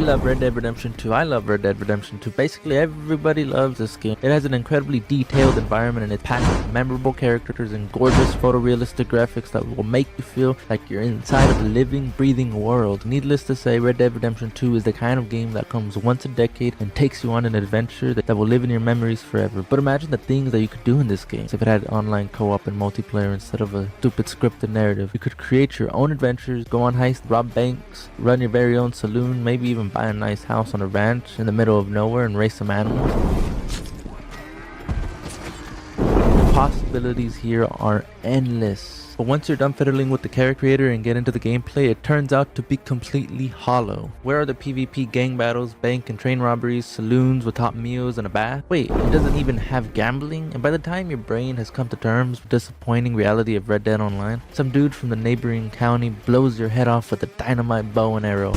love Red Dead Redemption 2. I love Red Dead Redemption 2. Basically, everybody loves this game. It has an incredibly detailed environment and it's packed with memorable characters and gorgeous photorealistic graphics that will make you feel like you're inside of a living, breathing world. Needless to say, Red Dead Redemption 2 is the kind of game that comes once a decade and takes you on an adventure that will live in your memories forever. But imagine the things that you could do in this game if it had online co-op and multiplayer instead of a stupid scripted narrative. You could create your own adventures, go on heists, rob banks, run your very own saloon, maybe even buy a nice house on a ranch in the middle of nowhere and raise some animals. The possibilities here are endless. But once you're done fiddling with the character creator and get into the gameplay, it turns out to be completely hollow. Where are the PvP gang battles, bank and train robberies, saloons with hot meals and a bath? Wait, it doesn't even have gambling? And by the time your brain has come to terms with the disappointing reality of Red Dead Online, some dude from the neighboring county blows your head off with a dynamite bow and arrow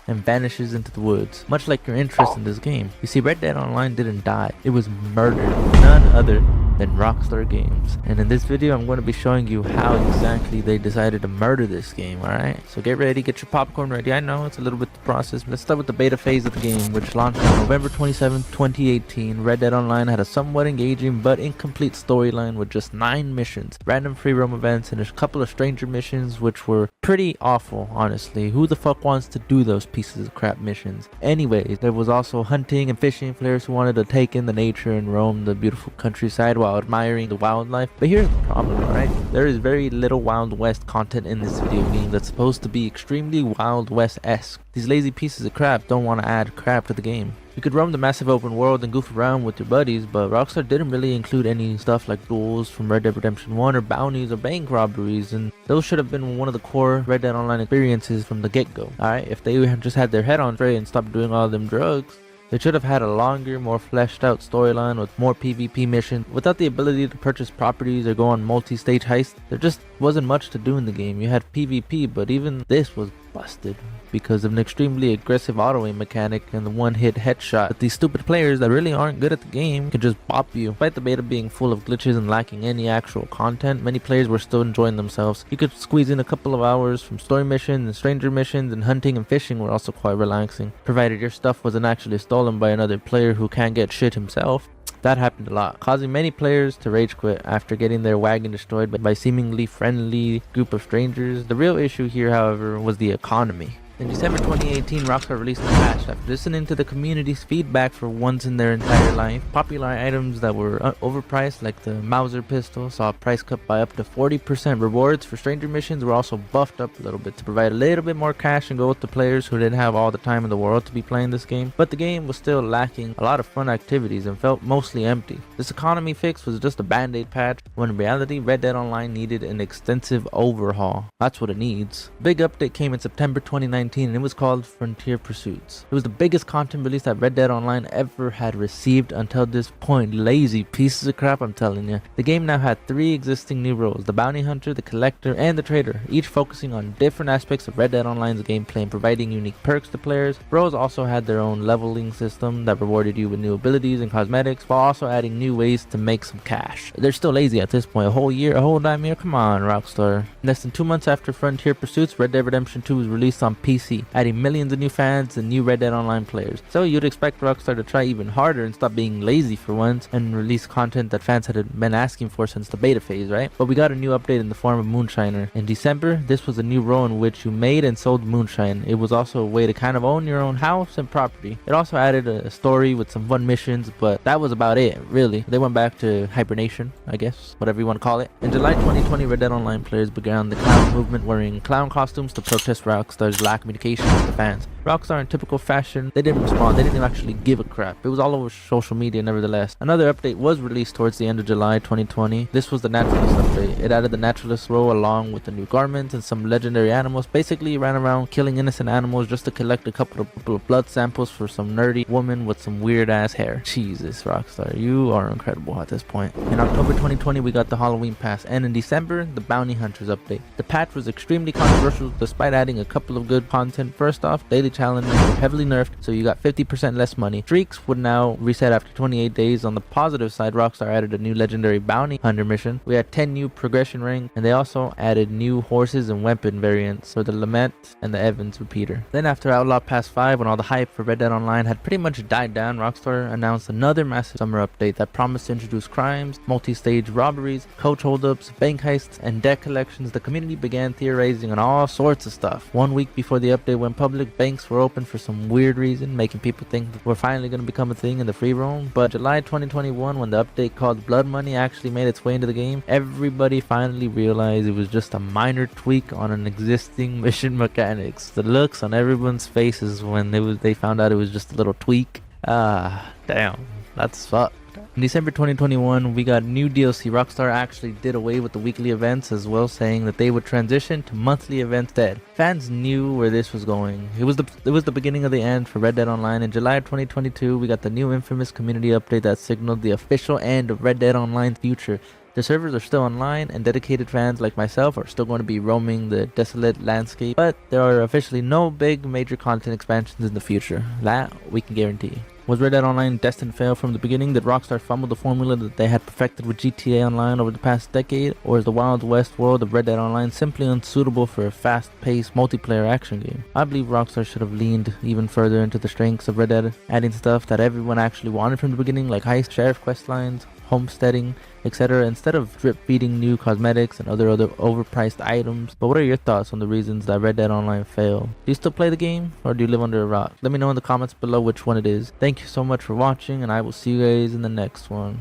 and vanishes into the woods, much like your interest in this game. You see, Red Dead Online didn't die, it was murdered. None other than Rockstar Games. And in this video, I'm going to be showing you how exactly they decided to murder this game, alright? So get ready, get your popcorn ready. I know it's a little bit the process. Let's start with the beta phase of the game, which launched on November 27, 2018. Red Dead Online had a somewhat engaging but incomplete storyline with just 9 missions, random free roam events, and a couple of stranger missions, which were pretty awful, honestly. Who the fuck wants to do those pieces of crap missions? Anyways, there was also hunting and fishing players who wanted to take in the nature and roam the beautiful countryside while admiring the wildlife. But here's the problem, alright? There is very little Wild West content in this video game that's supposed to be extremely Wild West-esque. These lazy pieces of crap don't want to add crap to the game. You could roam the massive open world and goof around with your buddies, but Rockstar didn't really include any stuff like duels from Red Dead Redemption 1 or bounties or bank robberies, and those should have been one of the core Red Dead Online experiences from the get-go. Alright, if they had just had their head on straight and stopped doing all them drugs, they should have had a longer, more fleshed out storyline with more PvP missions. Without the ability to purchase properties or go on multi-stage heists, there just wasn't much to do in the game. You had PvP, but even this was busted because of an extremely aggressive auto-aim mechanic and the one-hit headshot. But these stupid players that really aren't good at the game can just bop you. Despite the beta being full of glitches and lacking any actual content, many players were still enjoying themselves. You could squeeze in a couple of hours from story missions and stranger missions, and hunting and fishing were also quite relaxing, provided your stuff wasn't actually stolen by another player who can't get shit himself. That happened a lot, causing many players to rage quit after getting their wagon destroyed by seemingly friendly group of strangers. The real issue here, however, was the economy. In December 2018, Rockstar released a patch after listening to the community's feedback for once in their entire life. Popular items that were overpriced, like the Mauser pistol, saw a price cut by up to 40%. Rewards for stranger missions were also buffed up a little bit to provide a little bit more cash and go with the players who didn't have all the time in the world to be playing this game. But the game was still lacking a lot of fun activities and felt mostly empty. This economy fix was just a band-aid patch, when in reality Red Dead Online needed an extensive overhaul. That's what it needs. Big update came in September 2019, and it was called Frontier Pursuits. It was the biggest content release that Red Dead Online ever had received until this point. Lazy pieces of crap, I'm telling you. The game now had 3 existing new roles: the bounty hunter, the collector, and the trader, each focusing on different aspects of Red Dead Online's gameplay and providing unique perks to players. Roles also had their own leveling system that rewarded you with new abilities and cosmetics, while also adding new ways to make some cash. They're still lazy at this point. A whole damn year? Come on, Rockstar. Less than 2 months after Frontier Pursuits, Red Dead Redemption 2 was released on PC, adding millions of new fans and new Red Dead Online players. So you'd expect Rockstar to try even harder and stop being lazy for once and release content that fans had been asking for since the beta phase, right? But we got a new update in the form of Moonshiner. In December, this was a new role in which you made and sold moonshine. It was also a way to kind of own your own house and property. It also added a story with some fun missions, but that was about it, really. They went back to hibernation, I guess, whatever you want to call it. In July 2020, Red Dead Online players began the clown movement, wearing clown costumes to protest Rockstar's lack of communication with the fans. Rockstar, in typical fashion, they didn't respond. They didn't actually give a crap. It was all over social media nevertheless. Another update was released towards the end of July 2020. This was the Naturalist update. It added the Naturalist role along with the new garments and some legendary animals. Basically, you ran around killing innocent animals just to collect a couple of blood samples for some nerdy woman with some weird ass hair. Jesus, Rockstar, you are incredible at this point. In October 2020, we got the Halloween Pass, and in December, the Bounty Hunters update. The patch was extremely controversial despite adding a couple of good content. First off, daily challenges were heavily nerfed, so you got 50% less money. Streaks would now reset after 28 days. On the positive side, Rockstar added a new legendary bounty hunter mission. We had 10 new progression rings, and they also added new horses and weapon variants for the Lament and the Evans repeater. Then after Outlaw Pass 5, when all the hype for Red Dead Online had pretty much died down, Rockstar announced another massive summer update that promised to introduce crimes, multi-stage robberies, coach holdups, bank heists, and debt collections. The community began theorizing on all sorts of stuff. 1 week before the update went public, banks were open for some weird reason, making people think that we're finally going to become a thing in the free roam. But July 2021, when the update called Blood Money actually made its way into the game, everybody finally realized it was just a minor tweak on an existing mission mechanics. The looks on everyone's faces when they found out it was just a little tweak. Damn, that's fucked. In December 2021, we got new DLC. Rockstar actually did away with the weekly events as well, saying that they would transition to monthly events instead. Fans knew where this was going. It was the beginning of the end for Red Dead Online. In July of 2022, we got the new infamous community update that signaled the official end of Red Dead Online's future. The servers are still online, and dedicated fans like myself are still going to be roaming the desolate landscape, but there are officially no big major content expansions in the future. That we can guarantee. Was Red Dead Online destined to fail from the beginning? Did Rockstar fumble the formula that they had perfected with GTA Online over the past decade? Or is the Wild West world of Red Dead Online simply unsuitable for a fast-paced multiplayer action game? I believe Rockstar should have leaned even further into the strengths of Red Dead, adding stuff that everyone actually wanted from the beginning, like heist, sheriff quest lines, homesteading, etc., instead of drip-feeding new cosmetics and other overpriced items. But what are your thoughts on the reasons that Red Dead Online failed? Do you still play the game, or do you live under a rock? Let me know in the comments below which one it is. Thank you so much for watching, and I will see you guys in the next one.